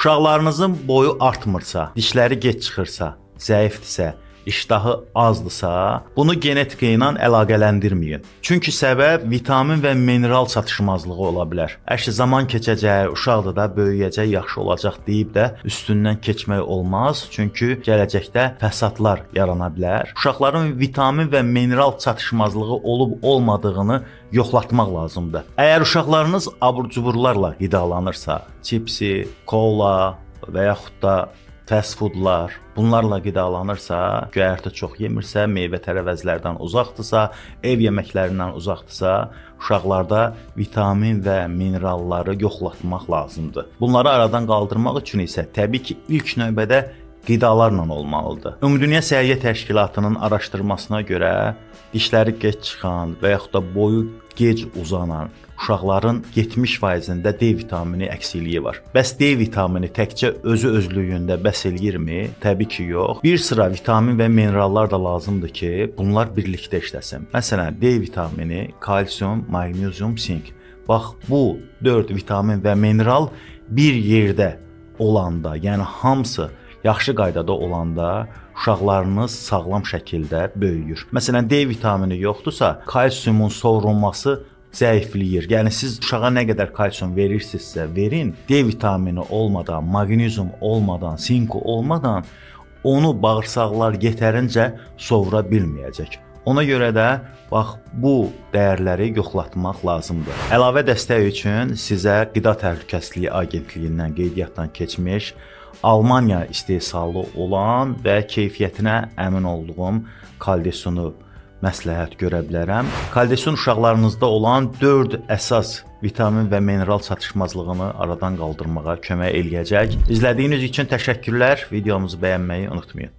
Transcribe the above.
Uşaqlarınızın boyu artmırsa, dişləri gec çıxırsa, zəifdirsə, iştahı azdısa, bunu genetika ilə əlaqələndirməyin. Çünki səbəb vitamin və mineral çatışmazlığı ola bilər. Əgər zaman keçəcək, uşaq da böyüyəcək, yaxşı olacaq deyib də üstündən keçmək olmaz. Çünki gələcəkdə fəsadlar yarana bilər. Uşaqların vitamin və mineral çatışmazlığı olub-olmadığını yoxlatmaq lazımdır. Əgər uşaqlarınız abur-cuburlarla qidalanırsa, çipsi, kola və yaxud da fast foodlar, bunlarla qidalanırsa, göyərti çox yemirsə, meyvə tərəvəzlərdən uzaqdırsa, ev yeməklərindən uzaqdırsa, uşaqlarda vitamin və mineralları yoxlatmaq lazımdır. Bunları aradan qaldırmaq üçün isə təbii ki, ilk növbədə qidalarla olmalıdır. Ümumdünya Səhiyyə Təşkilatının araşdırmasına görə dişləri gec çıxan və yaxud da boyu gec uzanan uşaqların 70%-də D vitamini əksikliyi var. Bəs D vitamini təkcə özlüyündə bəs eləyirmi? Təbii ki, yox. Bir sıra vitamin və minerallar da lazımdır ki, bunlar birlikdə işləsin. Məsələn, D vitamini, kalsium, maqnezium, sink. Bax, bu 4 vitamin və mineral bir yerdə olanda, yəni hamısı yaxşı qaydada olanda uşaqlarınız sağlam şəkildə böyüyür. Məsələn, D vitamini yoxdursa, kalsiumun sovrulması zəifləyir. Yəni siz uşağa nə qədər kalsium verirsinizsə verin, D vitamini olmadan, maqnezium olmadan, sinko olmadan onu bağırsaqlar yetərincə sovura bilməyəcək. Ona görə də bax bu dəyərləri yoxlatmaq lazımdır. Əlavə dəstək üçün sizə Qida Təhlükəsizliyi Agentliyindən qeydiyyatdan keçmiş Almaniya istehsalı olan və keyfiyyətinə əmin olduğum kaldesunu məsləhət görə bilərəm. Kaldesun uşaqlarınızda olan 4 əsas vitamin və mineral çatışmazlığını aradan qaldırmağa kömək eləyəcək. İzlədiyiniz üçün təşəkkürlər. Videomuzu bəyənməyi unutmayın.